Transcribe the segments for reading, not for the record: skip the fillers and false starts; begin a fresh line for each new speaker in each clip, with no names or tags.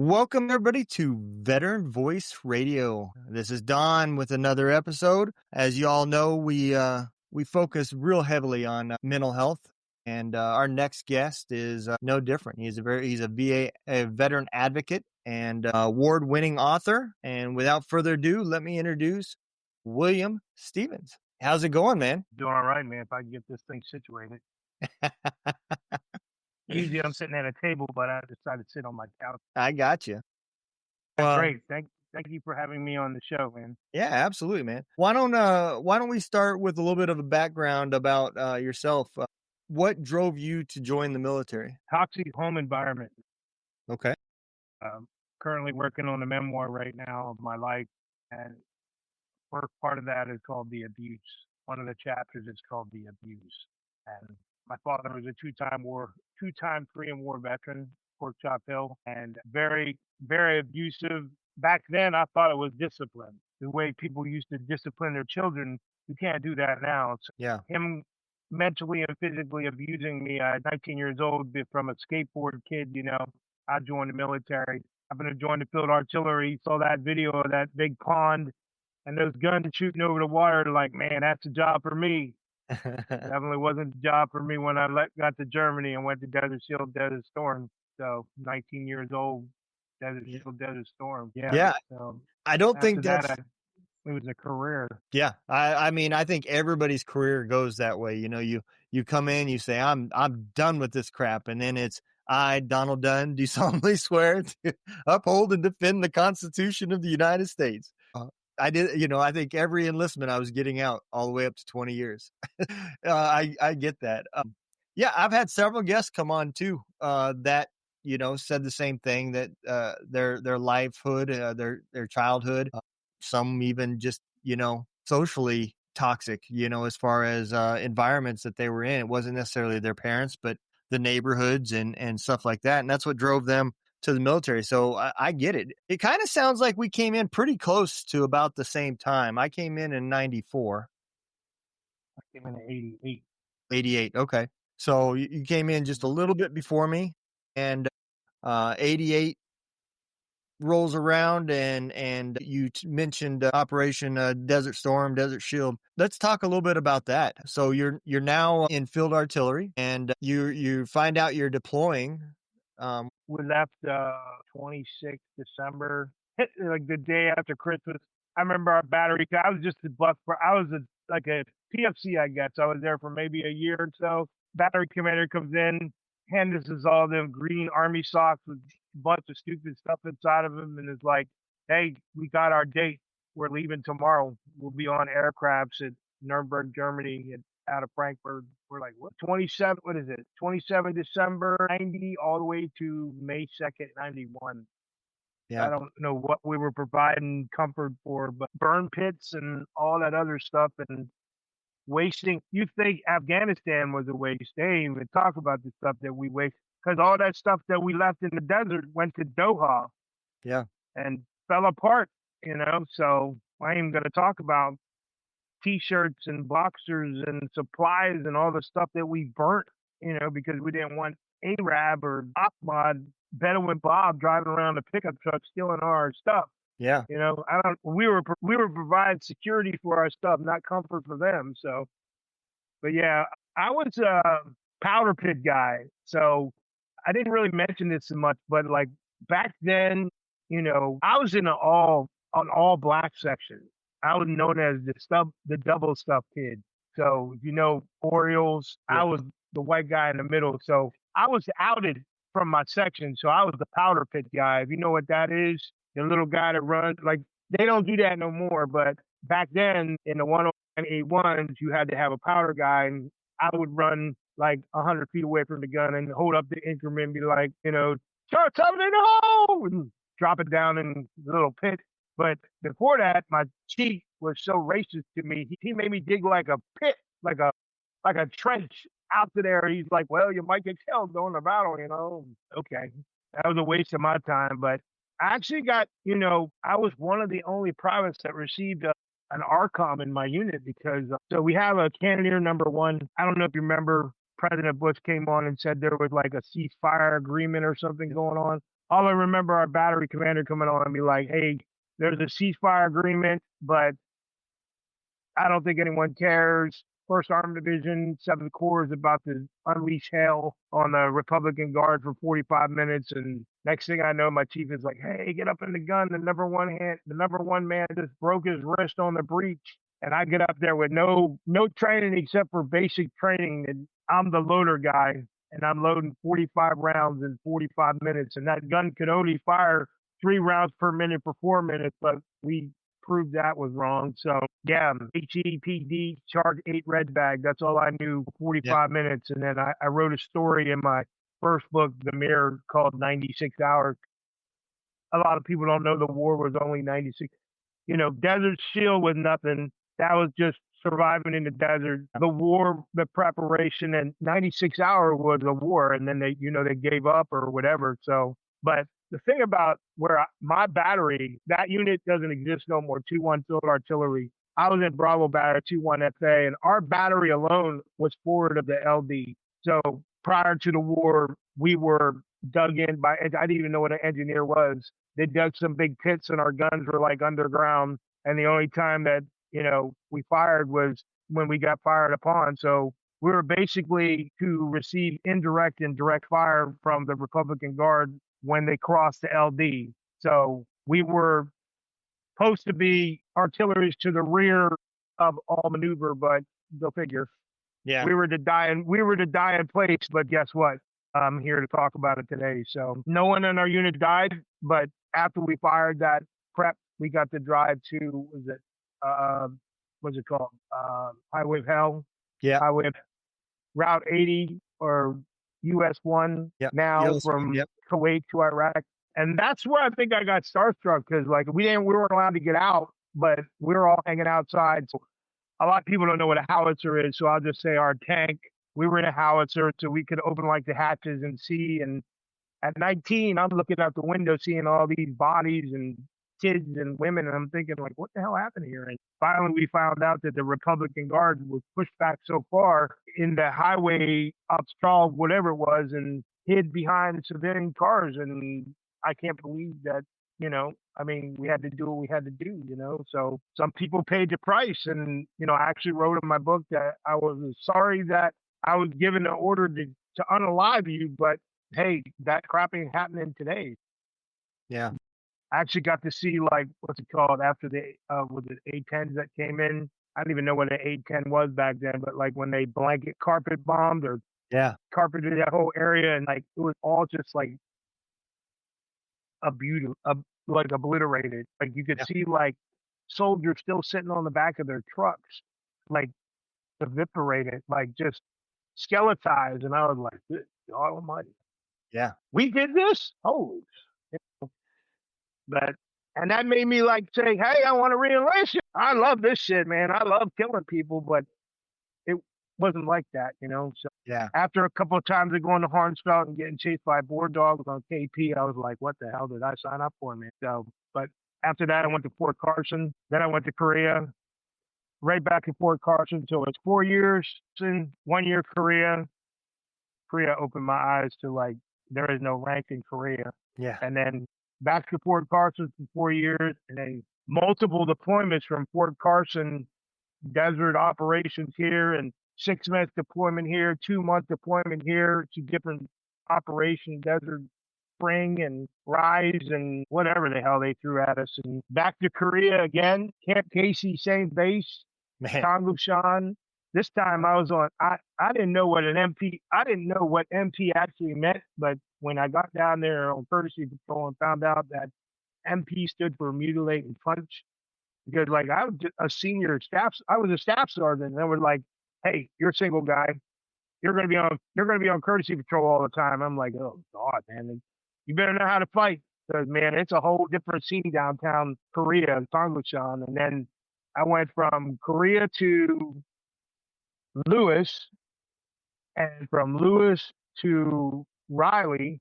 Welcome everybody to Veteran Voice Radio. This is Don with another episode. As you all know, we focus real heavily on mental health, and our next guest is no different. He's a a veteran advocate and award-winning author. And without further ado, let me introduce William Stevens. How's it going, man?
Doing all right, man, if I can get this thing situated. Usually I'm sitting at a table, but I decided to sit on my couch.
I got you.
Great. Thank you for having me on the show, man.
Yeah, absolutely, man. Why don't we start with a little bit of a background about yourself? What drove you to join the military?
Toxic home environment.
Okay.
Currently working on a memoir right now of my life, and first part of that is called The Abuse. One of the chapters is called The Abuse. And my father was a two-time Korean War veteran, Pork Chop Hill, and very, very abusive. Back then, I thought it was discipline. The way people used to discipline their children, you can't do that now. So
Yeah.
him mentally and physically abusing me at 19 years old from a skateboard kid, I joined the military. I'm going to join the field artillery. Saw that video of that big pond and those guns shooting over the water. Like, man, that's a job for me. Definitely wasn't a job for me when I got to Germany and went to Desert Shield, Desert Storm. So 19 years old, Desert Shield, Desert Storm. Yeah.
Yeah.
So
I don't think
after
that's.
that, it was a career.
Yeah. I mean, I think everybody's career goes that way. You come in, you say, I'm done with this crap, and then it's I, Donald Dunn, do solemnly swear to uphold and defend the Constitution of the United States. I did, I think every enlistment I was getting out all the way up to 20 years. I get that. Yeah, I've had several guests come on too that said the same thing, that their livelihood, their childhood, some even just socially toxic. As far as environments that they were in, it wasn't necessarily their parents, but the neighborhoods and stuff like that, and that's what drove them to the military. So I get it. It kind of sounds like we came in pretty close to about the same time. I came in 94.
I came in 88.
88. Okay. So you came in just a little bit before me, and 88 rolls around, and you mentioned Operation Desert Storm, Desert Shield. Let's talk a little bit about that. So you're now in field artillery, and you find out you're deploying.
We left 26th December, like the day after Christmas. I remember our battery. I was just like a PFC, I guess. I was there for maybe a year or so. Battery commander comes in, hands us all them green army socks with a bunch of stupid stuff inside of them, and is like, "Hey, we got our date. We're leaving tomorrow. We'll be on aircrafts at Nuremberg, Germany, and out of Frankfurt." We're like, what? 27? What is it? 27 December 90, all the way to May 2nd, 91.
Yeah.
I don't know what we were providing comfort for, but burn pits and all that other stuff, and wasting. You think Afghanistan was a waste? They ain't even talk about the stuff that we waste, because all that stuff that we left in the desert went to Doha.
Yeah.
And fell apart, so I ain't even going to talk about T-shirts and boxers and supplies and all the stuff that we burnt, because we didn't want Arab or Ahmad, Bedouin Bob driving around a pickup truck stealing our stuff.
Yeah.
We were providing security for our stuff, not comfort for them. So, but yeah, I was a powder pit guy. So I didn't really mention this so much, but like back then, I was in an all black section. I was known as the double stuff kid. So if you know Orioles, I was the white guy in the middle. So I was outed from my section. So I was the powder pit guy. If you know what that is, the little guy that runs, like they don't do that no more. But back then in the 10181s, you had to have a powder guy, and I would run like 100 feet away from the gun and hold up the increment and be like, "Start something in the hole," and drop it down in the little pit. But before that, my chief was so racist to me. He made me dig like a pit, like a trench out to there. He's like, "Well, you might get killed going to battle, Okay, that was a waste of my time. But I actually got, I was one of the only privates that received an RCOM in my unit, because so we have a Cannoneer number 1. I don't know if you remember, President Bush came on and said there was like a ceasefire agreement or something going on. all I remember our battery commander coming on and be like, "Hey, there's a ceasefire agreement, but I don't think anyone cares. First Armored Division, 7th Corps is about to unleash hell on the Republican Guard for 45 minutes." And next thing I know, my chief is like, "Hey, get up in the gun. The number one man just broke his wrist on the breach." And I get up there with no training except for basic training. And I'm the loader guy, and I'm loading 45 rounds in 45 minutes. And that gun could only fire 3 rounds per minute for 4 minutes, but we proved that was wrong. So yeah, HEPD charge 8 red bag. That's all I knew for
Yeah.
45 minutes. And then I wrote a story in my first book, The Mirror, called 96 Hours. A lot of people don't know the war was only 96. Desert Shield was nothing. That was just surviving in the desert. The war, the preparation, and 96 Hour was a war. And then they gave up or whatever. So, but the thing about my battery, that unit doesn't exist no more, 2-1 field artillery. I was in Bravo Battery 2-1 FA, and our battery alone was forward of the LD. So prior to the war, we were dug in by, I didn't even know what an engineer was. They dug some big pits, and our guns were like underground. And the only time that, we fired was when we got fired upon. So we were basically to receive indirect and direct fire from the Republican Guard when they crossed the LD. So we were supposed to be artillery to the rear of all maneuver, but go figure.
Yeah.
We were to die in place, but guess what? I'm here to talk about it today. So no one in our unit died, but after we fired that prep, we got to drive to, what's it called? Highway of Hell.
Yeah.
Highway of Route 80 or US 1
Yep.
now from
Yep.
Kuwait to Iraq. And that's where I think I got starstruck, because like we weren't allowed to get out, but we were all hanging outside. So a lot of people don't know what a howitzer is, so I'll just say our tank. We were in a howitzer, so we could open like the hatches and see. And at 19, I'm looking out the window, seeing all these bodies and kids and women, and I'm thinking, like, what the hell happened here? And finally, we found out that the Republican Guard was pushed back so far in the highway obstruct, whatever it was, and hid behind civilian cars. And I can't believe that, we had to do what we had to do, So some people paid the price. And, I actually wrote in my book that I was sorry that I was given the order to unalive you, but hey, that crap ain't happening today.
Yeah.
I actually got to see, like, what's it called, after the with the A-10s that came in. I didn't even know what an A-10 was back then, but like when they blanket carpet bombed or
Yeah.
carpeted that whole area, and like it was all just like like obliterated. Like you could
Yeah.
see like soldiers still sitting on the back of their trucks, like evaporated, like just skeletized. And I was like, "Good God Almighty,
Yeah.
we did this!" Holy. But and that made me like say, "Hey, I want to reenlist you. I love this shit, man. I love killing people," but it wasn't like that, So
Yeah.
after a couple of times of going to Harnsfeld and getting chased by boar dogs on KP, I was like, "What the hell did I sign up for, man?" So, but after that, I went to Fort Carson. Then I went to Korea. Right back in Fort Carson. So it's 4 years in 1 year Korea. Korea opened my eyes to like there is no rank in Korea.
Yeah.
And then back to Fort Carson for 4 years, and then multiple deployments from Fort Carson, desert operations here, and 6-month deployment here, 2-month deployment here to different operations, Desert Spring and Rise and whatever the hell they threw at us. And back to Korea again, Camp Casey, same base,
Man.
Tanggushan. This time I was on, I didn't know what an MP, I didn't know what MP actually meant, but when I got down there on courtesy patrol and found out that MP stood for mutilate and punch, because like I was I was a staff sergeant, and they were like, "Hey, you're a single guy. You're gonna be on courtesy patrol all the time." I'm like, "Oh God, man, you better know how to fight, because man, it's a whole different scene downtown Korea, Tanggushan." And then I went from Korea to Lewis, and from Lewis to Riley,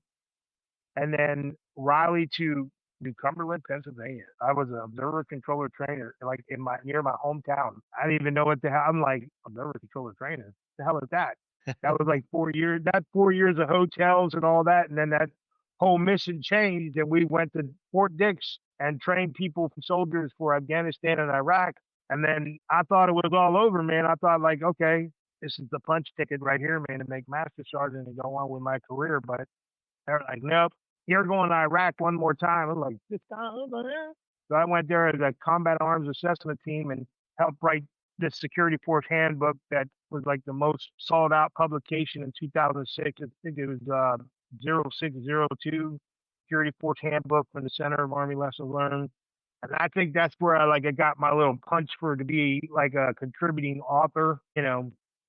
and then Riley to New Cumberland, Pennsylvania. I was an observer controller trainer, like near my hometown. I didn't even know what the hell. I'm like, observer controller trainer. The hell is that? That was like 4 years. That 4 years of hotels and all that, and then that whole mission changed, and we went to Fort Dix and trained people, soldiers for Afghanistan and Iraq. And then I thought it was all over, man. I thought like, okay, this is the punch ticket right here, man, to make master sergeant and go on with my career. But they're like, nope, you're going to Iraq one more time. I'm like, this time, so I went there as a combat arms assessment team and helped write this security force handbook that was like the most sought out publication in 2006. I think it was 0602 security force handbook from the Center of Army Lessons Learned. And I think that's where I got my little punch for to be like a contributing author,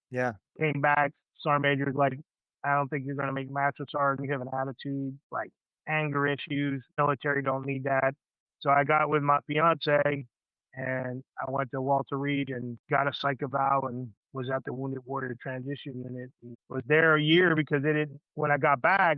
Yeah.
came back, sergeant major's like, I don't think you're going to make master sergeant. You have an attitude, like anger issues. Military don't need that. So I got with my fiance and I went to Walter Reed and got a psych eval and was at the Wounded Warrior Transition Unit. And was there a year because they didn't, when I got back,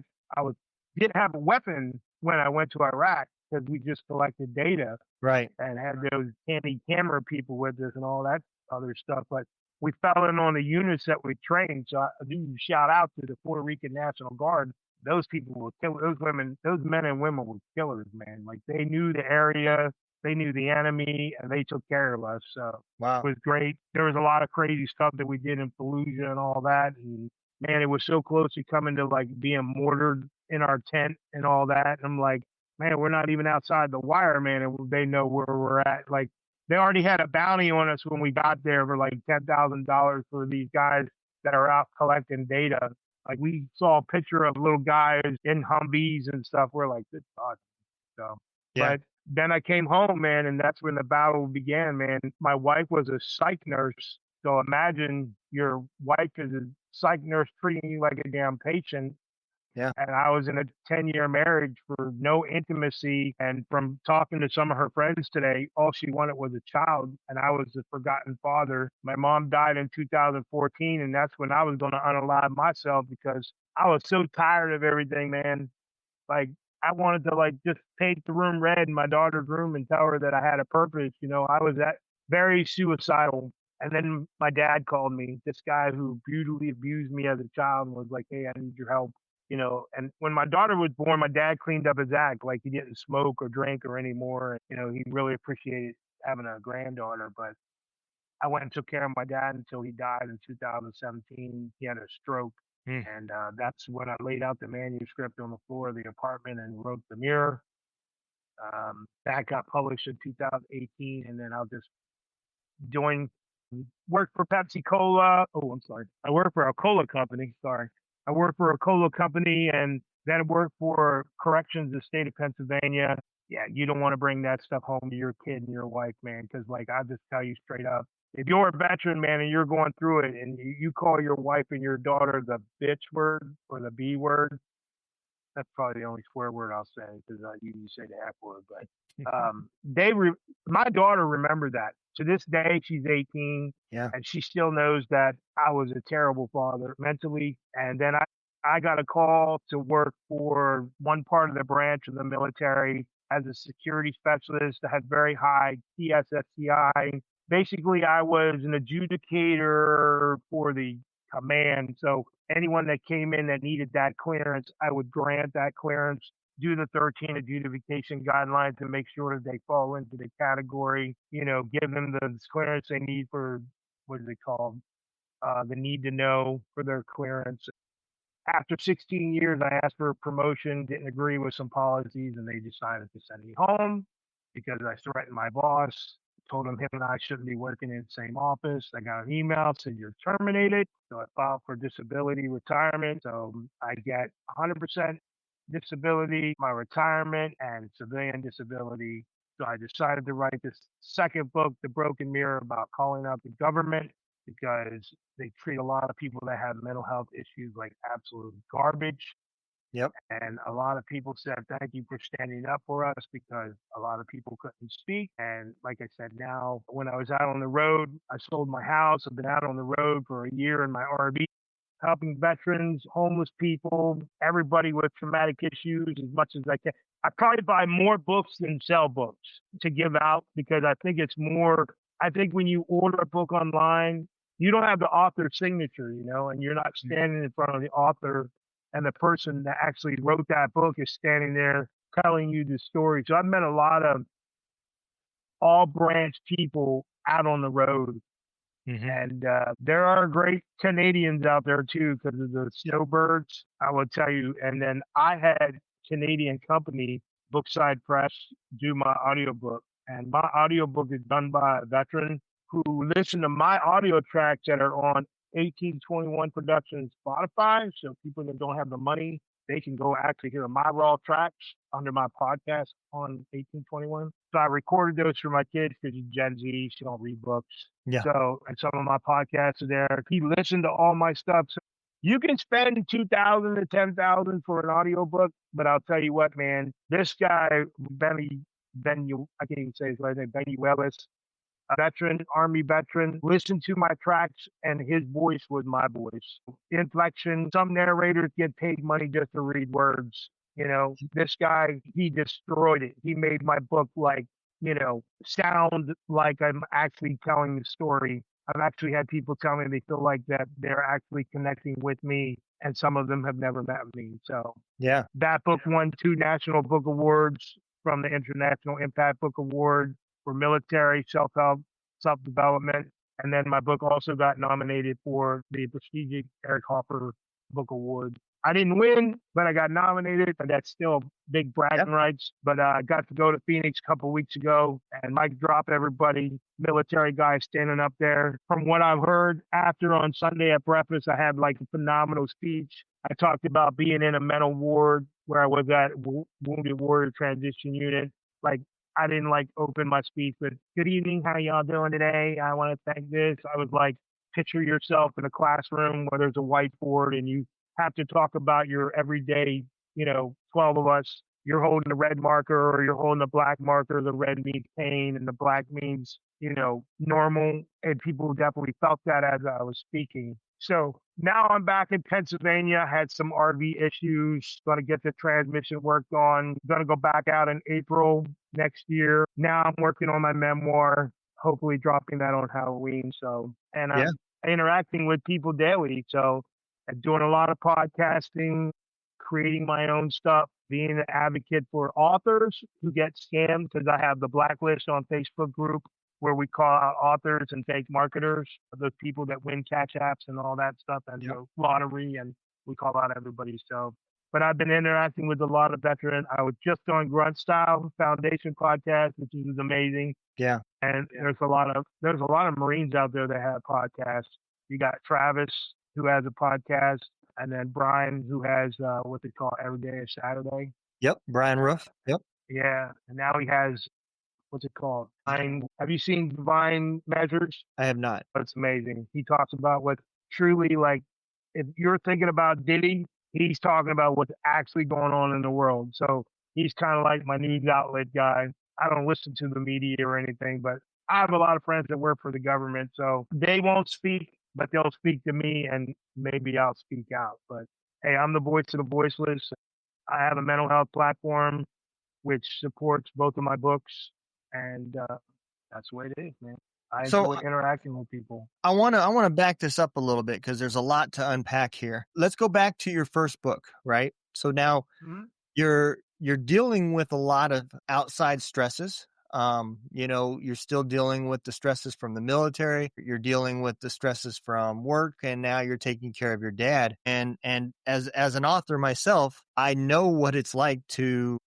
didn't have a weapon when I went to Iraq because we just collected data
Right.
and had those handy camera people with us and all that other stuff. But we fell in on the units that we trained. So I do shout out to the Puerto Rican National Guard. Those people were killers. Those men and women were killers, man. Like they knew the area, they knew the enemy, and they took care of us. So
Wow.
it was great. There was a lot of crazy stuff that we did in Fallujah and all that. And man, it was so close to coming to like being mortared in our tent and all that. And I'm like, man, we're not even outside the wire, man. And they know where we're at. Like they already had a bounty on us when we got there for like $10,000 for these guys that are out collecting data. Like we saw a picture of little guys in Humvees and stuff. We're like, this sucks. So,
Yeah.
but then I came home, man, and that's when the battle began, man. My wife was a psych nurse. So imagine your wife is a psych nurse treating you like a damn patient.
Yeah.
And I was in a 10-year marriage for no intimacy. And from talking to some of her friends today, all she wanted was a child. And I was the forgotten father. My mom died in 2014. And that's when I was going to unalive myself because I was so tired of everything, man. Like I wanted to like just paint the room red in my daughter's room and tell her that I had a purpose. I was that very suicidal. And then my dad called me, this guy who brutally abused me as a child and was like, hey, I need your help. And when my daughter was born, my dad cleaned up his act. Like he didn't smoke or drink or anymore. He really appreciated having a granddaughter. But I went and took care of my dad until he died in 2017. He had a stroke. And that's when I laid out the manuscript on the floor of the apartment and wrote The Mirror. That got published in 2018. And then I'll just work for Pepsi Cola. Oh, I'm sorry. I work for a cola company. Sorry. I worked for a cola company and then worked for corrections in the state of Pennsylvania. Yeah, you don't want to bring that stuff home to your kid and your wife, man, because like I just tell you straight up, if you're a veteran, man, and you're going through it and you call your wife and your daughter the bitch word or the B word, that's probably the only swear word I'll say because I usually say the F word. But my daughter remembered that. To this day, she's 18,
Yeah.
and she still knows that I was a terrible father mentally. And then I got a call to work for one part of the branch of the military as a security specialist that had very high TSSCI. Basically, I was an adjudicator for the command. So anyone that came in that needed that clearance, I would grant that clearance, do the 13 adjudication guidelines and make sure that they fall into the category, give them the clearance they need for, what is it called? The need to know for their clearance. After 16 years, I asked for a promotion, didn't agree with some policies, and they decided to send me home because I threatened my boss. Told him and I shouldn't be working in the same office. I got an email said you're terminated. So I filed for disability retirement. So I get 100% disability, my retirement, and civilian disability. So I decided to write this second book, The Broken Mirror, about calling out the government because they treat a lot of people that have mental health issues like absolute garbage.
Yep.
And a lot of people said, thank you for standing up for us because a lot of people couldn't speak. And like I said, now when I was out on the road, I sold my house. I've been out on the road for a year in my RV, helping veterans, homeless people, everybody with traumatic issues as much as I can. I probably buy more books than sell books to give out because I think it's more, I think when you order a book online, you don't have the author's signature, and you're not standing in front of the author and the person that actually wrote that book is standing there telling you the story. So I've met a lot of all branch people out on the road.
Hmm.
And there are great Canadians out there too because of the snowbirds, I will tell you. And then I had Canadian company, Bookside Press, do my audiobook. And my audiobook is done by a veteran who listened to my audio tracks that are on 1821 Productions Spotify. So people that don't have the money, they can go actually hear my raw tracks under my podcast on 1821. So I recorded those for my kids because she's Gen Z, she don't read books.
Yeah.
So, and some of my podcasts are there. He listened to all my stuff. So you can spend 2,000 to 10,000 for an audiobook, but I'll tell you what, man, this guy, I can't even say his last name, Benny Wellis, a veteran, Army veteran, listened to my tracks and his voice was my voice. Inflection, some narrators get paid money just to read words. You know, this guy, he destroyed it. He made my book like, sound like I'm actually telling the story. I've actually had people tell me they feel like that they're actually connecting with me, and some of them have never met me. So
Yeah.
that book won 2 National Book Awards from the International Impact Book Award for military self-help, self-development. And then my book also got nominated for the prestigious Eric Hoffer Book Award. I didn't win, but I got nominated, and that's still big
Yeah.
bragging rights. But I got to go to Phoenix a couple weeks ago, and mic drop everybody, military guy standing up there. From what I've heard, after on Sunday at breakfast, I had like a phenomenal speech. I talked about being in a mental ward where I was at Wounded Warrior Transition Unit. Like, I didn't like open my speech with "Good evening, how y'all doing today? I want to thank this." I was like, picture yourself in a classroom where there's a whiteboard and you have to talk about your everyday, 12 of us. You're holding the red marker or you're holding the black marker. The red means pain and the black means, normal. And people definitely felt that as I was speaking. So now I'm back in Pennsylvania. I had some RV issues. Going to get the transmission worked on. Going to go back out in April next year. Now I'm working on my memoir, hopefully dropping that on Halloween. So, and
Yeah.
I'm interacting with people daily. So I'm doing a lot of podcasting, creating my own stuff, being an advocate for authors who get scammed because I have the blacklist on Facebook group where we call out authors and fake marketers, those people that win cash apps and all that stuff and
Yep.
the lottery, and we call out everybody. So, but I've been interacting with a lot of veterans. I was just on Grunt Style Foundation podcast, which is amazing.
Yeah.
And there's a lot of Marines out there that have podcasts. You got Travis who has a podcast, and then Brian who has what they call Every Day is Saturday.
Yep. Brian Roof. Yep.
Yeah, and now he has what's it called? Have you seen Divine Measures?
I have not.
It's amazing. He talks about what truly, like, if you're thinking about Diddy, he's talking about what's actually going on in the world. So he's kind of like my news outlet guy. I don't listen to the media or anything, but I have a lot of friends that work for the government, so they won't speak, but they'll speak to me, and maybe I'll speak out. But hey, I'm the voice of the voiceless. I have a mental health platform which supports both of my books, and that's the way it is, man. I
So
enjoy interacting with people.
I want to back this up a little bit because there's a lot to unpack here. Let's go back to your first book, right? So now
Mhm.
you're dealing with a lot of outside stresses. You're still dealing with the stresses from the military. You're dealing with the stresses from work, and now you're taking care of your dad. And as an author myself, I know what it's like to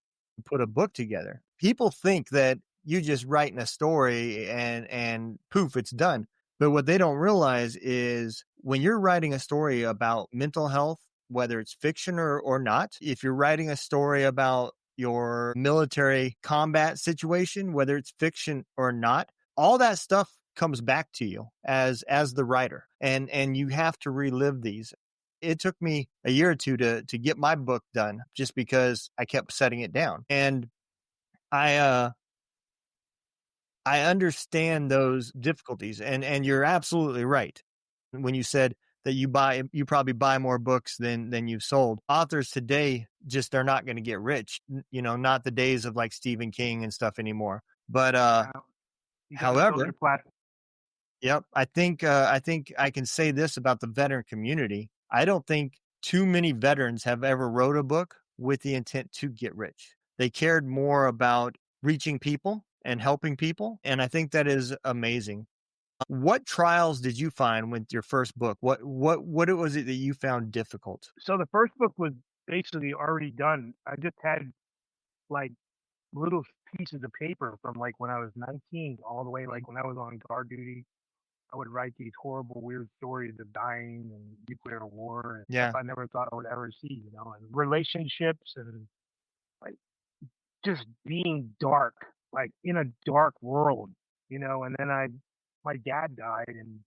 put a book together. People think that you just writing a story and poof, it's done. But what they don't realize is when you're writing a story about mental health, whether it's fiction or not, if you're writing a story about your military combat situation, whether it's fiction or not, all that stuff comes back to you as the writer. And you have to relive these. It took me a year or two to get my book done just because I kept setting it down. And I understand those difficulties, and you're absolutely right when you said that you probably buy more books than you've sold. Authors today they're not going to get rich, not the days of like Stephen King and stuff anymore. But
You gotta build
however,
your platform.
yep, I think I can say this about the veteran community. I don't think too many veterans have ever wrote a book with the intent to get rich. They cared more about reaching people and helping people, and I think that is amazing. What trials did you find with your first book? What was it that you found difficult?
So the first book was basically already done. I just had like little pieces of paper from like when I was 19 all the way like when I was on guard duty. I would write these horrible, weird stories of dying and nuclear war and stuff
Yeah,
I never thought I would ever see, and relationships and like just being dark, like in a dark world. And then my dad died and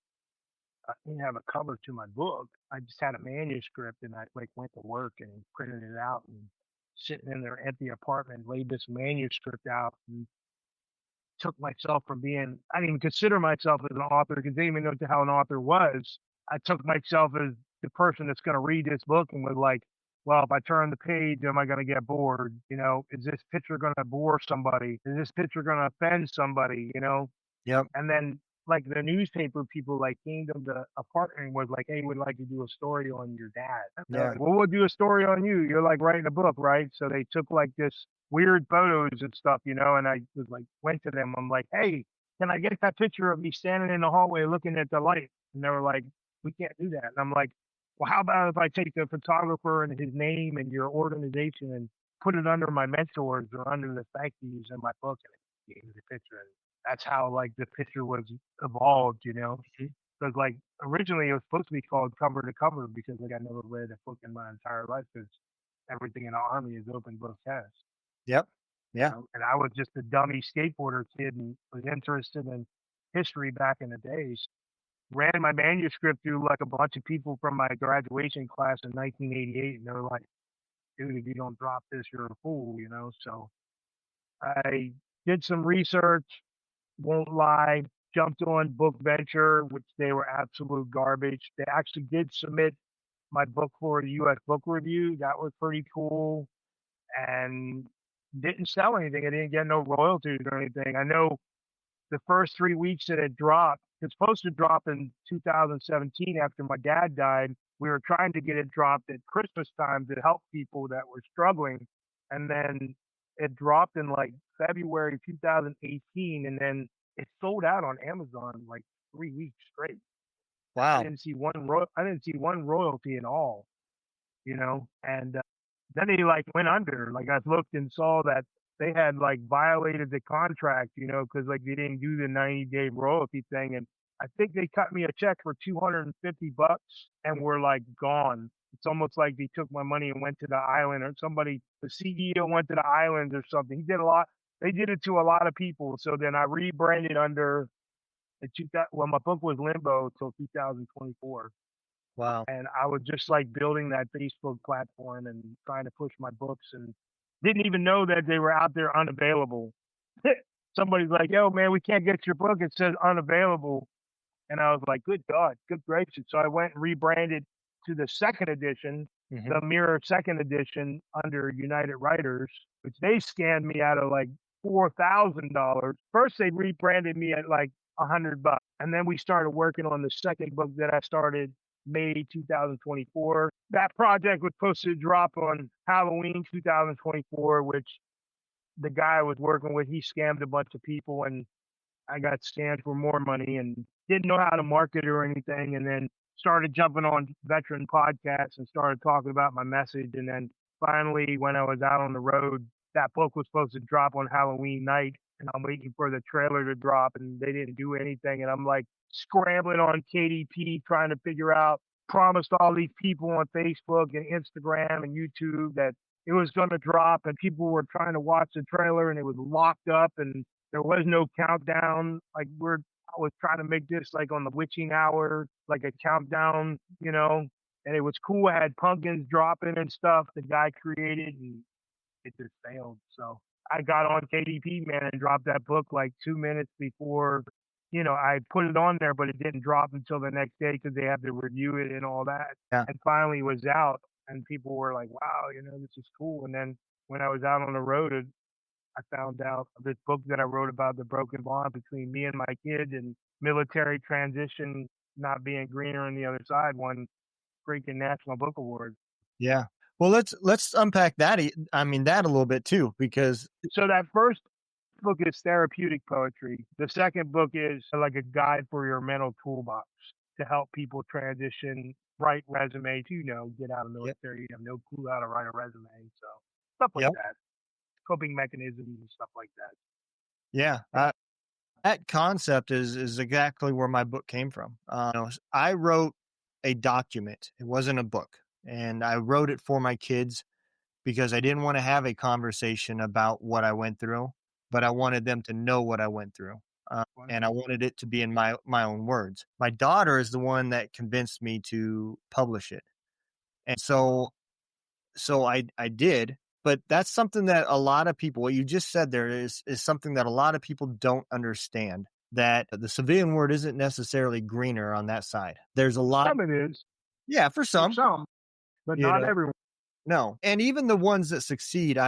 I didn't have a cover to my book. I just had a manuscript and I like went to work and printed it out and sitting in their empty apartment, laid this manuscript out and took myself from being I didn't even consider myself as an author because they didn't even know how an author was. I took myself as the person that's gonna read this book and was like, well, if I turn the page, am I gonna get bored? Is this picture gonna bore somebody? Is this picture gonna offend somebody?
yep,
And then like the newspaper people like came to the apartment and was like, "Hey, we'd like to do a story on your dad." And they're
yeah,
like, "Well, we'll do a story on you. You're like writing a book, right?" So they took like this weird photos and stuff, and I was like, went to them. I'm like, "Hey, can I get that picture of me standing in the hallway looking at the light?" And they were like, "We can't do that." And I'm like, "Well, how about if I take the photographer and his name and your organization and put it under my mentors or under the thank yous in my book?" And it gave me the picture. That's how like the picture was evolved.
mhm,
Because like originally it was supposed to be called Cover to Cover because like I never read a book in my entire life because everything in the army is open book test.
yep, yeah,
And I was just a dummy skateboarder kid and was interested in history back in the days. Ran my manuscript through like a bunch of people from my graduation class in 1988, and they were like, "Dude, if you don't drop this, you're a fool." So I did some research, won't lie, jumped on Book Venture, which they were absolute garbage. They actually did submit my book for the US Book Review. That was pretty cool and didn't sell anything. I didn't get no royalties or anything. I know the first 3 weeks that it dropped, it's supposed to drop in 2017 after my dad died. We were trying to get it dropped at Christmas time to help people that were struggling, and then it dropped in, like, February 2018, and then it sold out on Amazon, like, 3 weeks straight. I
wow,
didn't see one royalty at all, and, then he, like, went under, like, I looked and saw that they had, like, violated the contract, because like, they didn't do the 90-day royalty thing, and I think they cut me a check for $250 and were, like, gone. It's almost like they took my money and went to the island or somebody the CEO went to the island or something. They did it to a lot of people, so then I rebranded under the two thou well, my book was Limbo till 2024.
wow,
And I was just like building that Facebook platform and trying to push my books and didn't even know that they were out there unavailable. Somebody's like, "Yo, man, we can't get your book. It says unavailable." And I was like, "Good God, good gracious." So I went and rebranded to the second edition,
mhm,
the Mirror second edition under United Writers, which they scammed me out of like $4,000. First, they rebranded me at like $100. And then we started working on the second book that I started May 2024. That project was supposed to drop on Halloween 2024, which the guy I was working with, he scammed a bunch of people and I got scammed for more money and didn't know how to market or anything. And then started jumping on veteran podcasts and started talking about my message. And then finally, when I was out on the road, that book was supposed to drop on Halloween night. And I'm waiting for the trailer to drop and they didn't do anything. And I'm like scrambling on KDP trying to figure out, promised all these people on Facebook and Instagram and YouTube that it was going to drop and people were trying to watch the trailer and it was locked up and there was no countdown. Like I was trying to make this like on the witching hour, like a countdown, and it was cool. I had pumpkins dropping and stuff the guy created, and it just failed. So I got on KDP, man, and dropped that book like 2 minutes before, I put it on there, but it didn't drop until the next day because they had to review it and all that.
yeah,
And finally it was out, and people were like, wow, this is cool. And then when I was out on the road, I found out this book that I wrote about the broken bond between me and my kid and military transition not being greener on the other side. One freaking National Book Award.
Yeah. Well, let's unpack that. I mean that a little bit too, because
So that first book is therapeutic poetry. The second book is like a guide for your mental toolbox to help people transition, write resumes, get out of the
yep,
military. You have no clue how to write a resume. So stuff like
yep,
that, coping mechanisms and stuff like that.
yeah. That concept is exactly where my book came from. I wrote a document. It wasn't a book, and I wrote it for my kids because I didn't want to have a conversation about what I went through, but I wanted them to know what I went through. And I wanted it to be in my own words. My daughter is the one that convinced me to publish it. And so I did, but that's something that a lot of people, what you just said there is something that a lot of people don't understand, that the civilian world isn't necessarily greener on that side. There's a lot.
Some it is
Yeah, for
for
some,
some, but
you
not
know.
everyone.
No, and even the ones that succeed,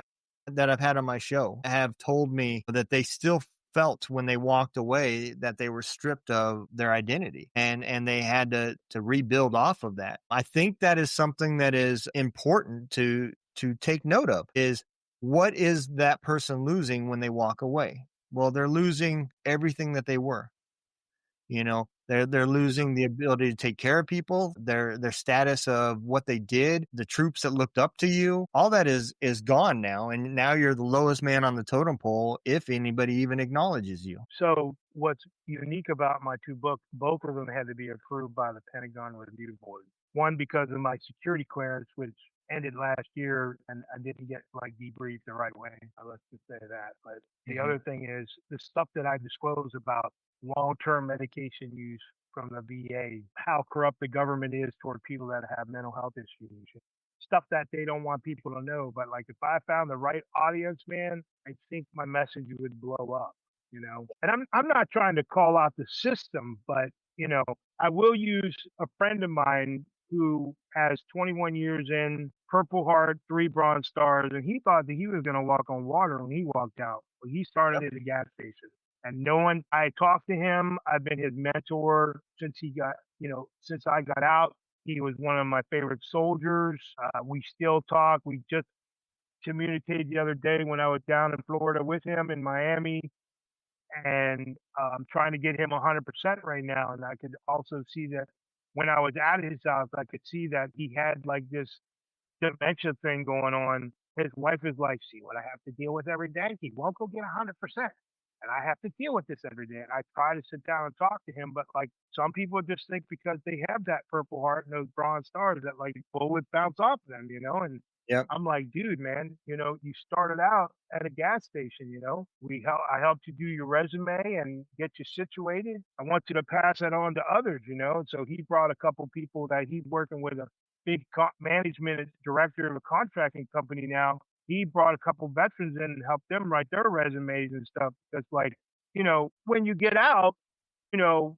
that I've had on my show have told me that they still felt when they walked away that they were stripped of their identity, and they had to rebuild off of that. I think that is something that is important to take note of, is what is that person losing when they walk away? Well, they're losing everything that they were. They're losing the ability to take care of people, their status of what they did, the troops that looked up to you. All that is gone now, and now you're the lowest man on the totem pole if anybody even acknowledges you.
So what's unique about my two books, both of them had to be approved by the Pentagon Review Board. One because of my security clearance, which ended last year, and I didn't get like debriefed the right way. Let's just say that. But the
Mhm.
other thing is the stuff that I disclose about long-term medication use from the VA, how corrupt the government is toward people that have mental health issues, stuff that they don't want people to know. But like if I found the right audience, man, I think my message would blow up. And I'm not trying to call out the system, but you know, I will use a friend of mine who has 21 years in, Purple Heart, 3 Bronze Stars, and he thought that he was going to walk on water when he walked out. Well, he started
Yep.
at a gas station. And no one, I talked to him. I've been his mentor since I got out. He was one of my favorite soldiers. We still talk. We just communicated the other day when I was down in Florida with him in Miami, and I'm trying to get him 100% right now. And I could also see that when I was at his house, I could see that he had like this dementia thing going on. His wife is like, "See what I have to deal with every day. He won't go get 100%, and I have to deal with this every day." And I try to sit down and talk to him, but like some people just think because they have that Purple Heart and those Bronze Stars that like bullets bounce off them. And
Yep.
I'm like, dude, man, you started out at a gas station. I helped you do your resume and get you situated. I want you to pass that on to others. So he brought a couple people that he's working with, a big management director of a contracting company now. He brought a couple veterans in and helped them write their resumes and stuff. Because when you get out, you know,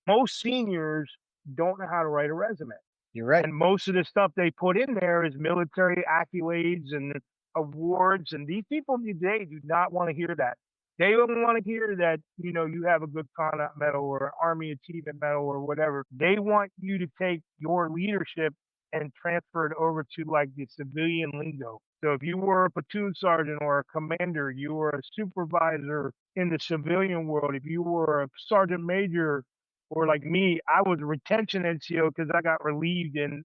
most seniors don't know how to write a resume.
You're right.
And most of the stuff they put in there is military accolades and awards. And these people today do not want to hear that. They don't want to hear that, you have a good conduct medal or Army Achievement Medal or whatever. They want you to take your leadership and transfer it over to like the civilian lingo. So if you were a platoon sergeant or a commander, you were a supervisor in the civilian world, if you were a sergeant major, or like me, I was a retention NCO because I got relieved in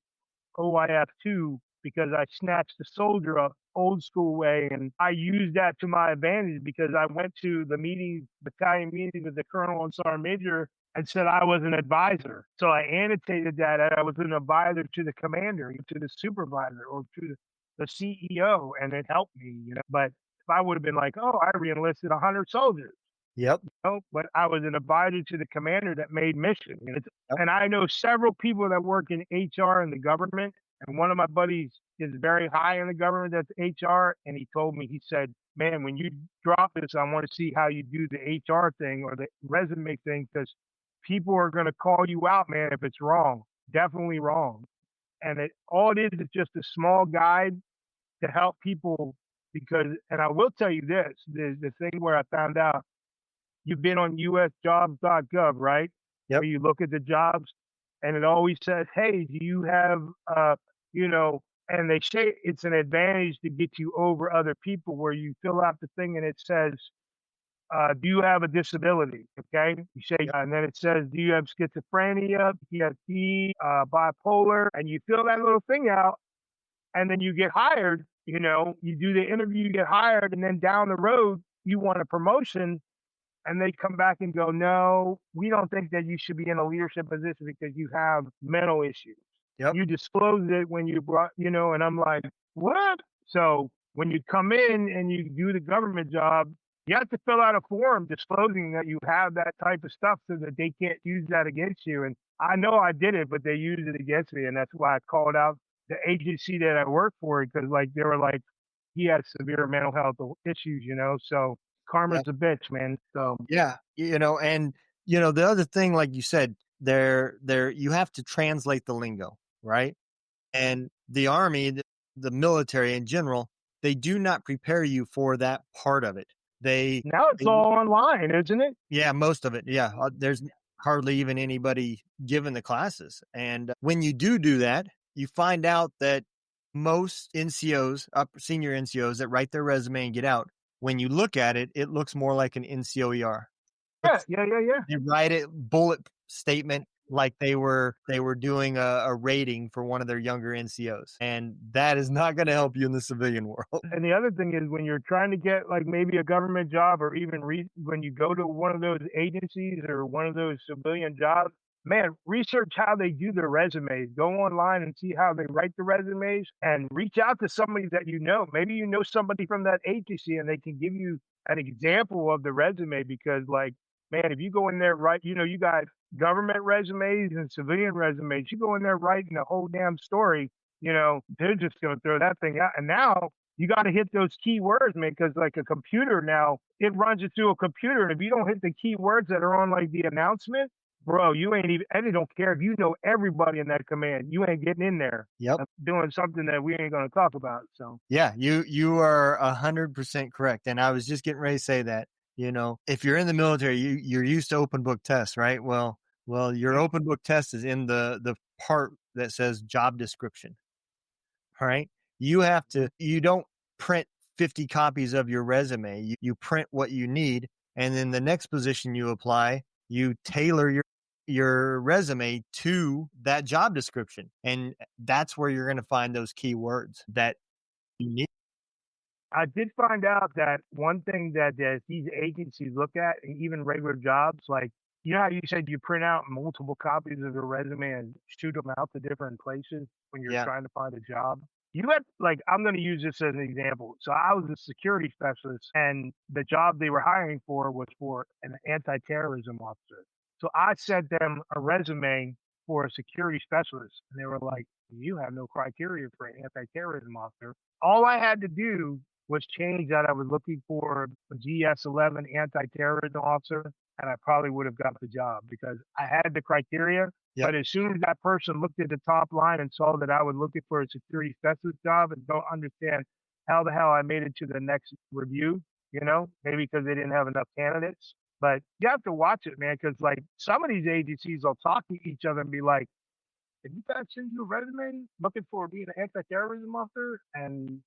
OIF2 because I snatched a soldier up old school way. And I used that to my advantage because I went to the battalion meeting with the colonel and sergeant major and said I was an advisor. So I annotated that I was an advisor to the commander, to the supervisor, or to the CEO, and it helped me. But if I would have been like, oh, I reenlisted 100 soldiers,
Yep.
but I was an advisor to the commander that made mission.
Yep.
And I know several people that work in HR in the government. And one of my buddies is very high in the government that's HR. And he told me, he said, man, when you drop this, I want to see how you do the HR thing or the resume thing, because people are going to call you out, man, if it's wrong. Definitely wrong. And all it is just a small guide to help people and I will tell you this, the thing where I found out, you've been on usjobs.gov, right?
Yep.
Where you look at the jobs. and it always says, "Hey, do you have, you know," and they say it's an advantage to get you over other people where you fill out the thing and it says, "Do you have a disability?" Okay, you say,
Yep.
and then it says, "Do you have schizophrenia, PTSD, bipolar?" And you fill that little thing out, and then you get hired. You do the interview, you get hired, and then down the road you want a promotion, and they come back and go, "No, we don't think that you should be in a leadership position because you have mental issues."
Yep.
You disclosed it when you brought, and I'm like, "What?" So when you come in and you do the government job, you have to fill out a form disclosing that you have that type of stuff so that they can't use that against you. And I know I did it, but they used it against me, and that's why I called out the agency that I work for because, like, they were like, "He has severe mental health issues," so karma's
Yep.
a bitch, man. So
Yeah. And the other thing, like you said, there you have to translate the lingo, right? And the army, the military in general, they do not prepare you for that part of it. They,
now it's
they
all online, isn't it?
Yeah, most of it. Yeah. There's hardly even anybody given the classes. And when you do that, you find out that most NCOs, senior NCOs that write their resume and get out, when you look at it, it looks more like an NCOER.
Yeah,
Looks,
yeah, yeah, yeah.
they write it bullet statement like they were doing a rating for one of their younger NCOs. And that is not going to help you in the civilian world.
And the other thing is when you're trying to get like maybe a government job or even when you go to one of those agencies or one of those civilian jobs, man, research how they do their resumes. Go online and see how they write the resumes and reach out to somebody that you know. Maybe you know somebody from that agency and they can give you an example of the resume because like, man, if you go in there right, you got government resumes and civilian resumes. You go in there writing the whole damn story, they're just gonna throw that thing out. And now you gotta hit those keywords, man, because like a computer now, it runs it through a computer. And if you don't hit the keywords that are on like the announcement, bro, you ain't even and they don't care if you know everybody in that command. You ain't getting in there
Yep.
doing something that we ain't gonna talk about. So
Yeah, you are 100% correct. And I was just getting ready to say that, if you're in the military, you're used to open book tests, right? Well, your
yeah.
open book test is in the part that says job description. All right. You don't print 50 copies of your resume. You print what you need. And then the next position you apply, you tailor your resume to that job description. And that's where you're going to find those keywords that you need.
I did find out that one thing that these agencies look at, and even regular jobs, like, how you said you print out multiple copies of your resume and shoot them out to different places when you're
Yeah.
trying to find a job? You had, like, I'm going to use this as an example. So I was a security specialist, and the job they were hiring for was for an anti-terrorism officer. So I sent them a resume for a security specialist, and they were like, "You have no criteria for an anti-terrorism officer." All I had to do was changed that I was looking for a GS-11 anti-terrorism officer, and I probably would have got the job because I had the criteria.
Yep.
But as soon as that person looked at the top line and saw that I was looking for a security specialist job and don't understand how the hell I made it to the next review, maybe because they didn't have enough candidates. But you have to watch it, man, because like some of these agencies will talk to each other and be like, "Did you guys send you a resume looking for being an anti-terrorism officer?" And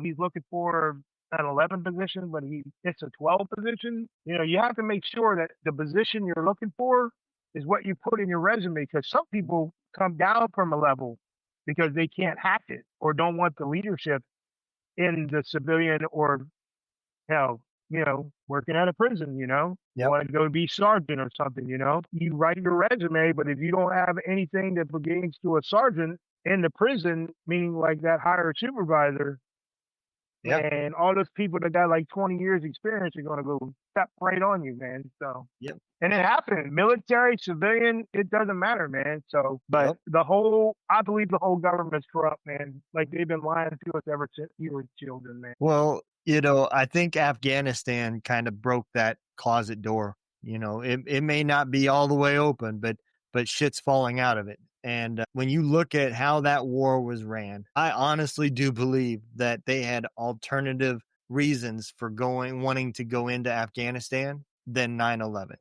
he's looking for an 11 position, but it's a 12 position. You have to make sure that the position you're looking for is what you put in your resume because some people come down from a level because they can't hack it or don't want the leadership in the civilian or hell, working at a prison, you
Yep.
want to go be sergeant or something, you write your resume, but if you don't have anything that pertains to a sergeant in the prison, meaning like that higher supervisor,
Yeah.
man, all those people that got like 20 years experience are gonna go step right on you, man. So
Yep.
and it happened. Military, civilian, it doesn't matter, man. So but
Yep.
I believe the whole government's corrupt, man. Like they've been lying to us ever since we were children, man.
Well, I think Afghanistan kind of broke that closet door. It may not be all the way open, but shit's falling out of it. And when you look at how that war was ran, I honestly do believe that they had alternative reasons for wanting to go into Afghanistan than 9/11.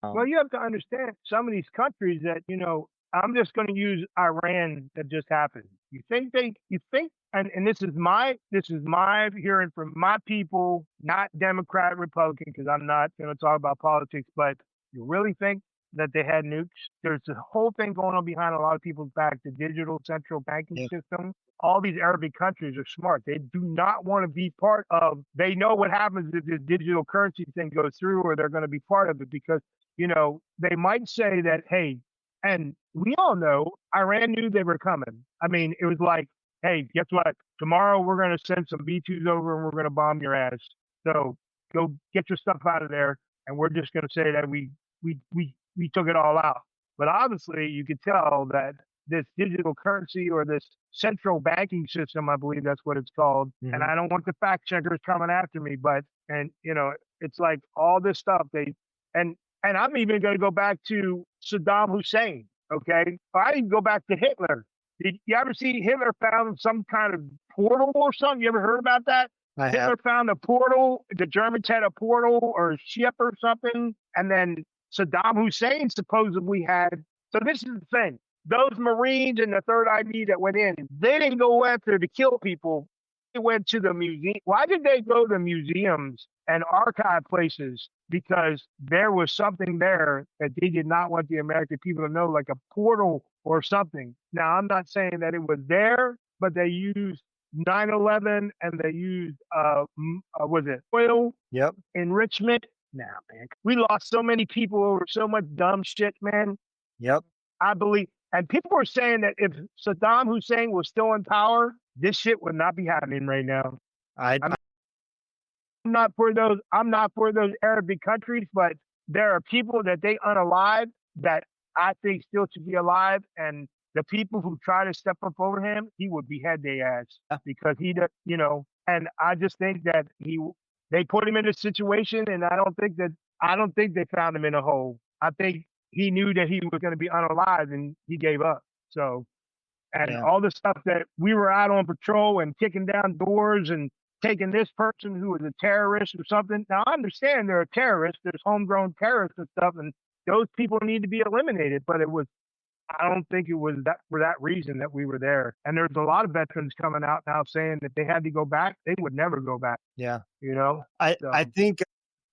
Well,
Um,
you have to understand some of these countries that, I'm just going to use Iran that just happened. You think, and this is my hearing from my people, not Democrat, Republican, because I'm not going to talk about politics, but you really think that they had nukes? There's a whole thing going on behind a lot of people's back, the digital central banking
yeah,
system. All these Arabic countries are smart. They do not want to be part of, they know what happens if this digital currency thing goes through, or they're going to be part of it because they might say that, hey, and we all know Iran knew they were coming. I mean, it was like, hey, guess what? Tomorrow we're going to send some B-2s over and we're going to bomb your ass. So go get your stuff out of there. And we're just going to say that we took it all out. But obviously, you could tell that this digital currency or this central banking system, I believe that's what it's called. And
mhm.
I don't want the fact checkers coming after me, but, it's like all this stuff and and I'm even going to go back to Saddam Hussein. Okay, I even go back to Hitler. Did you ever see Hitler found some kind of portal or something? You ever heard about that?
I have.
Hitler found a portal. The Germans had a portal or a ship or something, and then Saddam Hussein supposedly had. So this is the thing: those Marines and the Third ID that went in, they didn't go after to kill people. They went to the museum. Why did they go to museums and archive places? Because there was something there that they did not want the American people to know, like a portal or something. Now, I'm not saying that it was there, but they used 9/11 and they used, was it oil
Yep.
enrichment? Nah, man. We lost so many people over so much dumb shit, man.
Yep.
I believe, and people are saying that if Saddam Hussein was still in power, this shit would not be happening right now.
I
I'm I'm not for those Arabic countries, but there are people that they unalive that I think still should be alive, and the people who try to step up over him, he would behead their ass because he does, And I just think that they put him in a situation, and I don't think they found him in a hole. I think he knew that he was going to be unalive, and he gave up. So, and
yeah.
all the stuff that we were out on patrol and kicking down doors and taking this person who was a terrorist or something. Now I understand there are terrorists, there's homegrown terrorists and stuff, and those people need to be eliminated. But I don't think it was that for that reason that we were there. And there's a lot of veterans coming out now saying that they had to go back, they would never go back.
Yeah.
You know,
I
so
think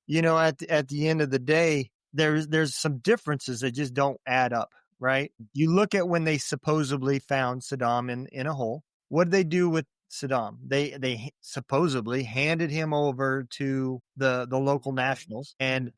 at the end of the day, there's some differences that just don't add up, right? You look at when they supposedly found Saddam in a hole. What did they do with Saddam? They supposedly handed him over to the local nationals, and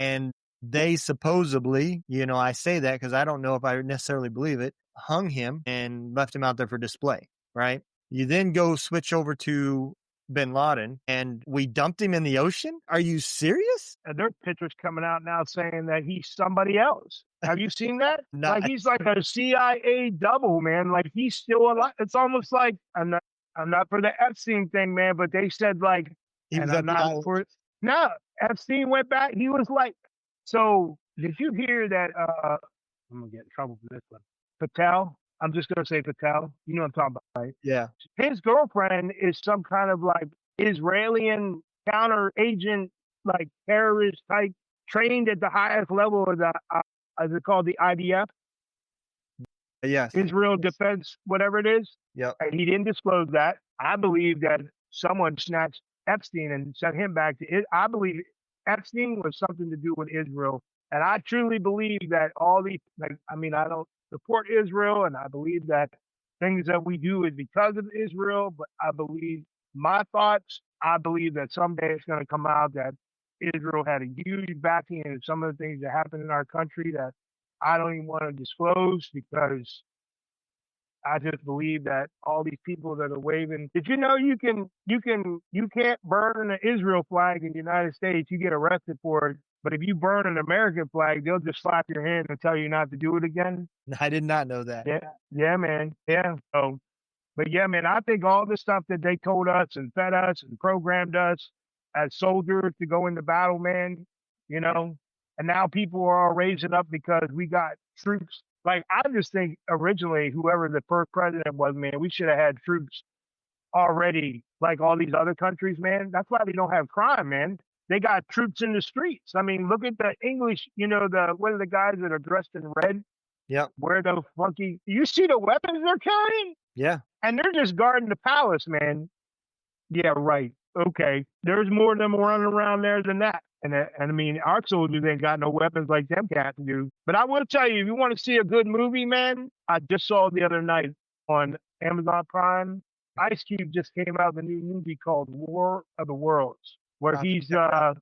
they supposedly, I say that because I don't know if I necessarily believe it, hung him and left him out there for display, right? You then go switch over to Bin Laden and we dumped him in the ocean? Are you serious?
and there's pictures coming out now saying that he's somebody else. Have you seen that? Like
Not
he's like a CIA double, man. Like he's still alive. It's almost like I'm not for the Epstein thing, man, but they said like,
he
and
was
I'm
on the
not
island.
for no, Epstein went back. He was like, so did you hear that I'm gonna get in trouble for this one. Patel, I'm just gonna say Patel. You know what I'm talking about, right?
Yeah.
His girlfriend is some kind of like Israeli counter agent, like terrorist type, trained at the highest level of the, is it called the IDF,
Yes.
Israel Defense, whatever it is.
Yep.
And he didn't disclose that. I believe that someone snatched Epstein and sent him back to it. I believe Epstein was something to do with Israel. And I truly believe that all these, like, I mean, I don't support Israel, and I believe that things that we do is because of Israel, but I believe my thoughts, I believe that someday it's going to come out that Israel had a huge backing in some of the things that happened in our country that I don't even want to disclose because I just believe that all these people that are waving. Did you know you can't burn an Israel flag in the United States? You get arrested for it. But if you burn an American flag, they'll just slap your hand and tell you not to do it again.
I did not know that.
Yeah, yeah, man. Yeah. So, but yeah, man, I think all the stuff that they told us and fed us and programmed us as soldiers to go into battle, man, you know, and now people are all raising up because we got troops. Like, I just think originally, whoever the first president was, man, we should have had troops already, like all these other countries, man. That's why they don't have crime, man. They got troops in the streets. I mean, look at the English, what are the guys that are dressed in red?
Yep.
Wear those funky, you see the weapons they're carrying?
Yeah.
And they're just guarding the palace, man. Yeah, right. Okay. There's more of them running around there than that. And I mean, our soldiers ain't got no weapons like them cats do. But I will tell you, if you want to see a good movie, man, I just saw the other night on Amazon Prime. Ice Cube just came out with a new movie called War of the Worlds, where
I'll have to check it out.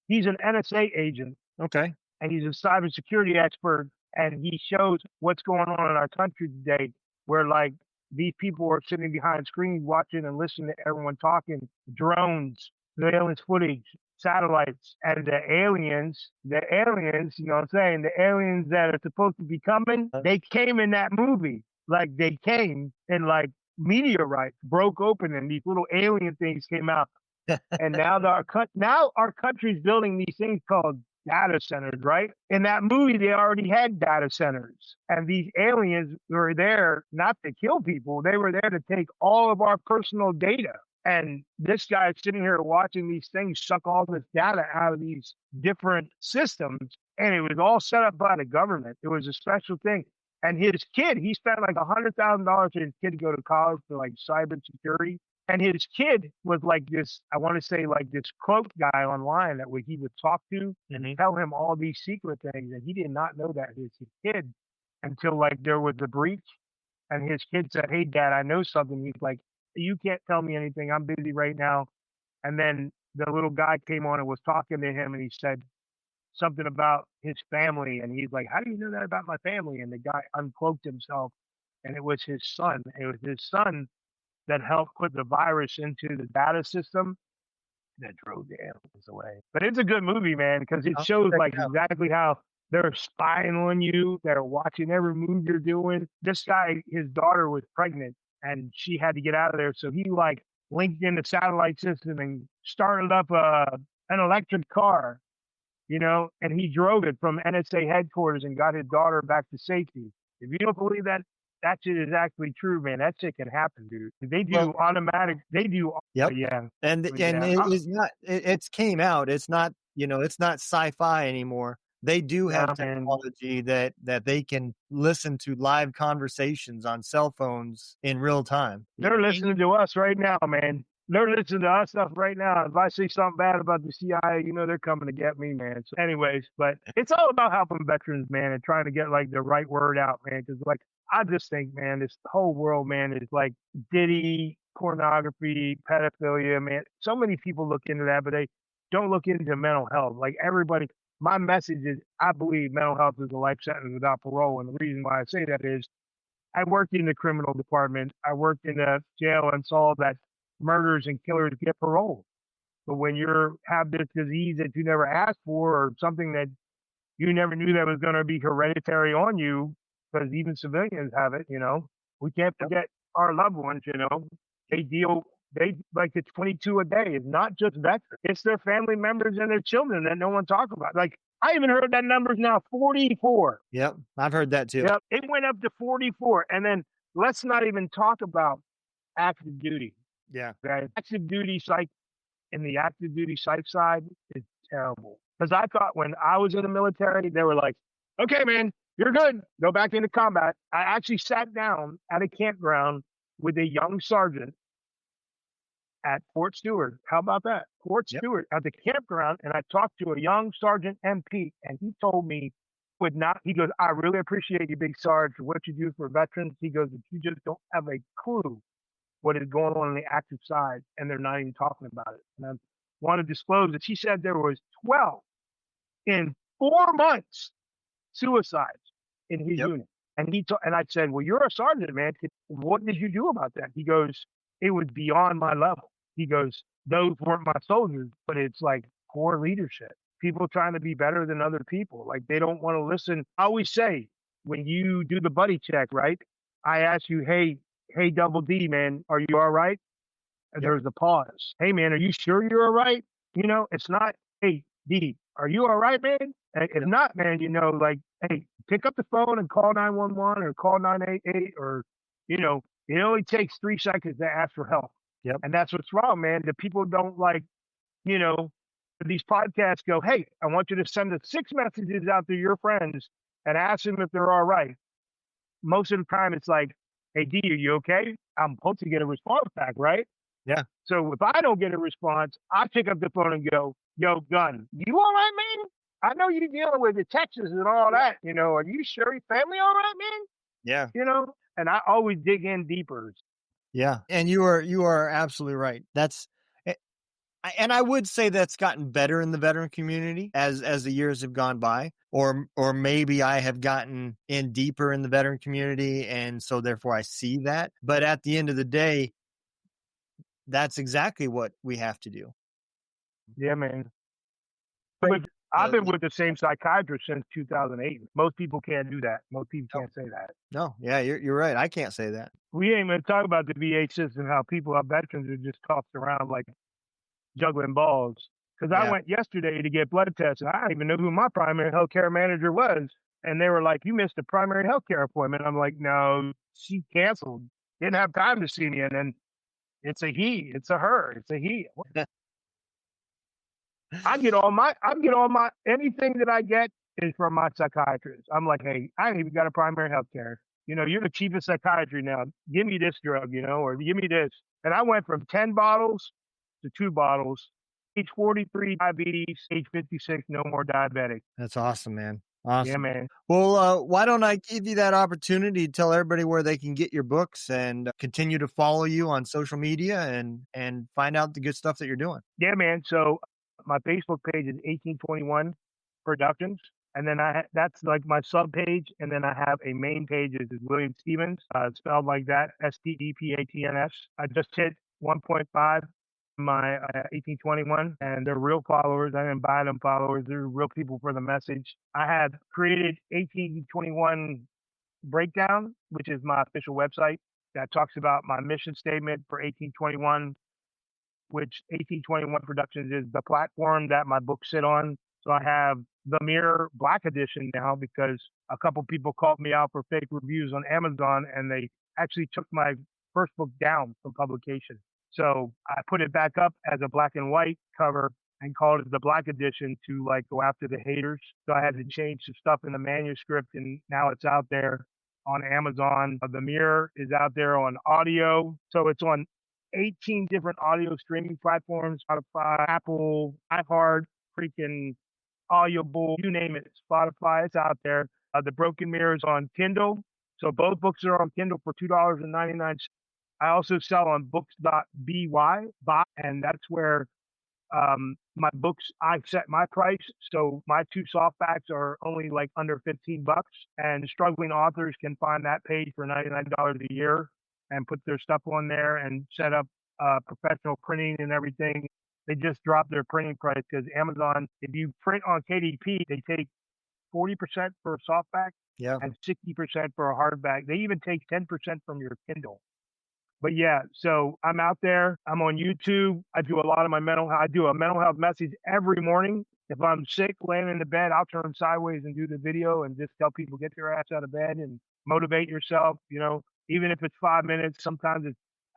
he's an NSA agent
Okay.
and he's a cybersecurity expert, and he shows what's going on in our country today, where like these people are sitting behind screens watching and listening to everyone talking, drones, surveillance footage, satellites, and the aliens, you know what I'm saying, the aliens that are supposed to be coming, they came in that movie. Like they came and like meteorites broke open and these little alien things came out. And now our country's building these things called data centers, right? In that movie, they already had data centers, and these aliens were there not to kill people; they were there to take all of our personal data. And this guy is sitting here watching these things suck all this data out of these different systems, and it was all set up by the government. It was a special thing. And his kid, he spent like $100,000 for his kid to go to college for like cybersecurity. And his kid was like this, I want to say like this cloak guy online that he would talk to and tell him all these secret things. And he did not know that was his kid until like there was a breach. And his kid said, "Hey, Dad, I know something." He's like, "You can't tell me anything. I'm busy right now." And then the little guy came on and was talking to him and he said something about his family. And he's like, "How do you know that about my family?" And the guy uncloaked himself and it was his son. It was his son that helped put the virus into the data system that drove the aliens away. But it's a good movie, man, because it
I'll
shows
check
like
it out.
exactly how they're spying on you, they're watching every move you're doing. This guy, his daughter was pregnant and she had to get out of there. So he like linked in the satellite system and started up an electric car, and he drove it from NSA headquarters and got his daughter back to safety. If you don't believe that, that shit is actually true, man. That shit can happen, dude. They
Well,
do automatic. They do.
yep.
But yeah, but
And
yeah.
it is not, it's came out. It's not, it's not sci-fi anymore. They do have
Nah, man.
technology that they can listen to live conversations on cell phones in real time.
They're listening to us right now, man. They're listening to us stuff right now. If I say something bad about the CIA, they're coming to get me, man. So, anyways, but it's all about helping veterans, man, and trying to get like the right word out, man. Because like I just think, man, this whole world, man, is like Diddy, pornography, pedophilia, man. So many people look into that, but they don't look into mental health. Like everybody, my message is I believe mental health is a life sentence without parole. And the reason why I say that is I worked in the criminal department. I worked in a jail and saw that murderers and killers get parole. But when you have this disease that you never asked for or something that you never knew that was going to be hereditary on you, because even civilians have it, we can't
Yep.
forget our loved ones, they like it's 22 a day. It's not just veterans. It's their family members and their children that no one talks about. Like I even heard that number's now 44.
Yep. I've heard that too.
Yep. It went up to 44. And then let's not even talk about active duty.
Yeah.
Okay. Active duty psych in the active duty psych side is terrible. Because I thought when I was in the military, they were like, "Okay, man, you're good. Go back into combat." I actually sat down at a campground with a young sergeant at Fort Stewart. How about that? Fort
Yep.
Stewart at the campground. And I talked to a young Sergeant MP, and he told me, he goes, "I really appreciate you, Big Sarge, for what you do for veterans." He goes, "But you just don't have a clue what is going on the active side, and they're not even talking about it." And I want to disclose that she said there was 12 in 4 months suicides in his
Yep.
unit. And and I said, "Well, you're a sergeant, man. What did you do about that?" He goes, "It was beyond my level." He goes, "Those weren't my soldiers, but it's like poor leadership. People trying to be better than other people. Like they don't want to listen." I always say, when you do the buddy check, right? I ask you, hey, Double D, man, are you all right? And
Yep.
there's a pause. "Hey, man, are you sure you're all right?" It's not, "Hey, D, are you all right, man?" And if
Yep.
not, man, like, hey, pick up the phone and call 911 or call 988 or, it only takes 3 seconds to ask for help.
Yep.
And that's what's wrong, man. The people don't like, you know, these podcasts go, hey, I want you to send the 6 messages out to your friends and ask them if they're all right. Most of the time, it's like, hey, D, are you okay? I'm supposed to get a response back, right?
Yeah.
So if I don't get a response, I pick up the phone and go, yo, Gun, you all right, man? I know you're dealing with the Texas and all that. Are you sure your family all right, man?
Yeah.
And I always dig in deeper.
Yeah. And you are absolutely right. And I would say that's gotten better in the veteran community as the years have gone by, or maybe I have gotten in deeper in the veteran community, and so therefore I see that. But at the end of the day, that's exactly what we have to do.
Yeah, man.
Right.
I've been with the same psychiatrist since 2008. Most people can't do that. Most people
No,
can't say that.
no, yeah, you're right. I can't say that.
We ain't even talk about the VA system, how our veterans are just tossed around like juggling balls. Because I
Yeah.
went yesterday to get blood tests, and I didn't even know who my primary healthcare manager was. And they were like, "You missed a primary healthcare appointment." I'm like, "No, she canceled. Didn't have time to see me." And then it's a he, it's a her, it's a he. I get all my anything that I get is from my psychiatrist. I'm like, "Hey, I ain't even got a primary healthcare. You're the chief of psychiatry now. Give me this drug, or give me this." And I went from 10 bottles to 2 bottles. Age 43, diabetes. Age 56, no more diabetic.
That's awesome, man.
Yeah,
Awesome.
man.
Well, why don't I give you that opportunity to tell everybody where they can get your books and continue to follow you on social media and find out the good stuff that you're doing.
Yeah, man. So my Facebook page is 1821 Productions. And then that's like my sub page. And then I have a main page is William Stevens, spelled like that, Stepatns. I just hit 1.5 my 1821, and they're real followers. I didn't buy them followers. They're real people for the message. I have created 1821 Breakdown, which is my official website that talks about my mission statement for 1821, which 1821 Productions is the platform that my books sit on. So I have the Mirror Black Edition now because a couple people called me out for fake reviews on Amazon, and they actually took my first book down from publication. So I put it back up as a black and white cover and called it the Black Edition to like go after the haters. So I had to change some stuff in the manuscript, and now it's out there on Amazon. The Mirror is out there on audio. So it's on 18 different audio streaming platforms: Spotify, Apple, iHeart, freaking Audible, you name it. Spotify, it's out there. The Broken Mirror is on Kindle. So both books are on Kindle for $2.99. I also sell on books.by, and that's where my books, I set my price. So my 2 softbacks are only like under $15, and struggling authors can find that page for $99 a year and put their stuff on there and set up professional printing and everything. They just dropped their printing price because Amazon, if you print on KDP, they take 40% for a softback
Yeah.
and 60% for a hardback. They even take 10% from your Kindle. But yeah, so I'm out there. I'm on YouTube. I do a lot of my I do a mental health message every morning. If I'm sick, laying in the bed, I'll turn sideways and do the video and just tell people, get your ass out of bed and motivate yourself. Even if it's 5 minutes, sometimes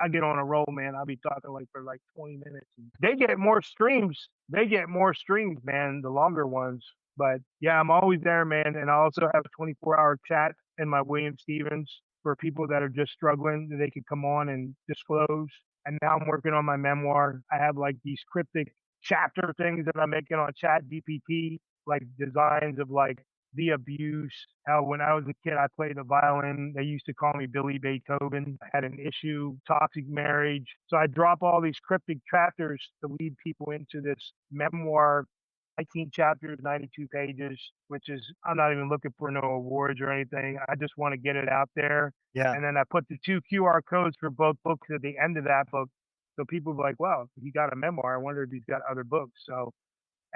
I get on a roll, man. I'll be talking like for like 20 minutes. They get more streams. They get more streams, man, the longer ones. But yeah, I'm always there, man. And I also have a 24-hour chat in my William Stevens for people that are just struggling, that they can come on and disclose. And now I'm working on my memoir. I have like these cryptic chapter things that I'm making on Chat GPT, like designs of like the abuse. How when I was a kid, I played the violin. They used to call me Billy Beethoven. I had an issue, toxic marriage. So I drop all these cryptic chapters to lead people into this memoir, 19 chapters, 92 pages, which is, I'm not even looking for no awards or anything. I just want to get it out there.
Yeah.
And then I put the 2 QR codes for both books at the end of that book. So people are like, well, he got a memoir. I wonder if he's got other books. So,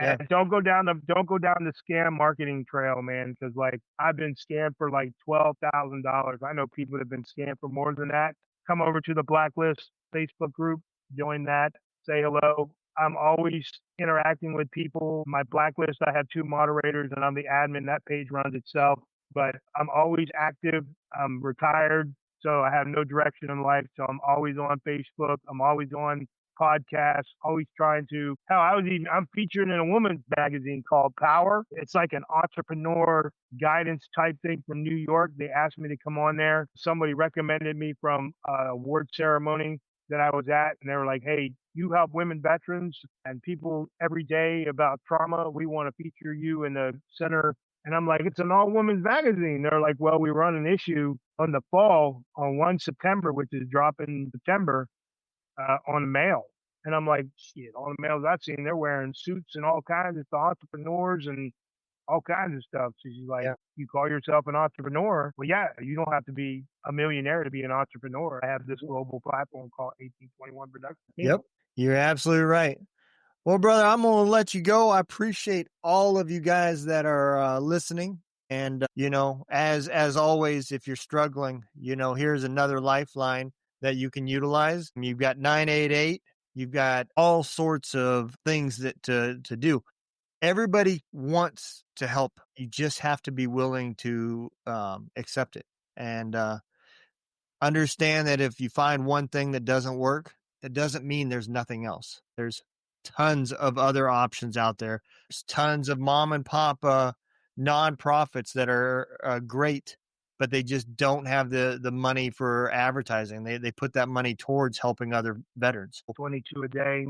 Yeah.
and don't go down the scam marketing trail, man. Cause like I've been scammed for like $12,000. I know people that have been scammed for more than that. Come over to the Blacklist Facebook group, join that, say hello. I'm always interacting with people. My Blacklist, I have 2 moderators and I'm the admin. That page runs itself, but I'm always active. I'm retired, so I have no direction in life. So I'm always on Facebook. I'm always on podcasts, always trying to, hell, I'm featured in a women's magazine called Power. It's like an entrepreneur guidance type thing from New York. They asked me to come on there. Somebody recommended me from a award ceremony that I was at, and they were like, hey, you help women veterans and people every day about trauma. We want to feature you in the center. And I'm like, it's an all women's magazine. They're like, well, we run an issue on the fall on 1 September, which is dropping September, on mail. And I'm like, shit, all the males I've seen, they're wearing suits and all kinds of entrepreneurs and all kinds of stuff. So she's like,
Yeah.
you call yourself an entrepreneur? Well, yeah, you don't have to be a millionaire to be an entrepreneur. I have this global platform called 1821 Productions.
Yep. You're absolutely right. Well, brother, I'm going to let you go. I appreciate all of you guys that are listening. And, as always, if you're struggling, here's another lifeline that you can utilize. You've got 988. You've got all sorts of things to do. Everybody wants to help. You just have to be willing to accept it. And understand that if you find one thing that doesn't work, that doesn't mean there's nothing else. There's tons of other options out there. There's tons of mom and pop nonprofits that are great, but they just don't have the money for advertising. They put that money towards helping other veterans.
22 a day.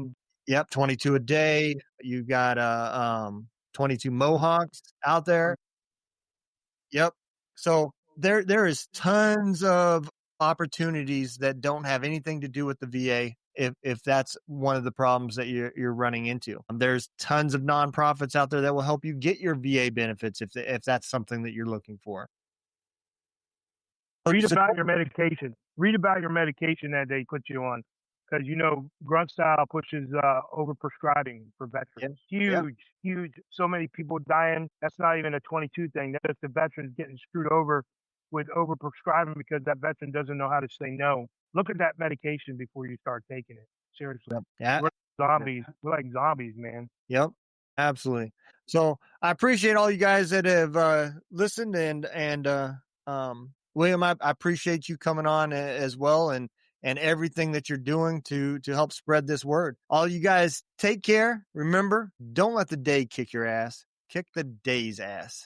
Yep, 22 a day. You got 22 Mohawks out there. Yep. So there is tons of opportunities that don't have anything to do with the VA. If that's one of the problems that you're running into, there's tons of nonprofits out there that will help you get your VA benefits if that's something that you're looking for.
Read about your medication. Read about your medication that they put you on, because grunt style pushes overprescribing for veterans. Huge. So many people dying. That's not even a 22 thing. That's the veterans getting screwed over with overprescribing because that veteran doesn't know how to say no. Look at that medication before you start taking it. Seriously.
Yeah.
We're zombies. We're like zombies, man.
Yep. Absolutely. So I appreciate all you guys that have listened and William, I appreciate you coming on as well and everything that you're doing to help spread this word. All you guys take care. Remember, don't let the day kick your ass. Kick the day's ass.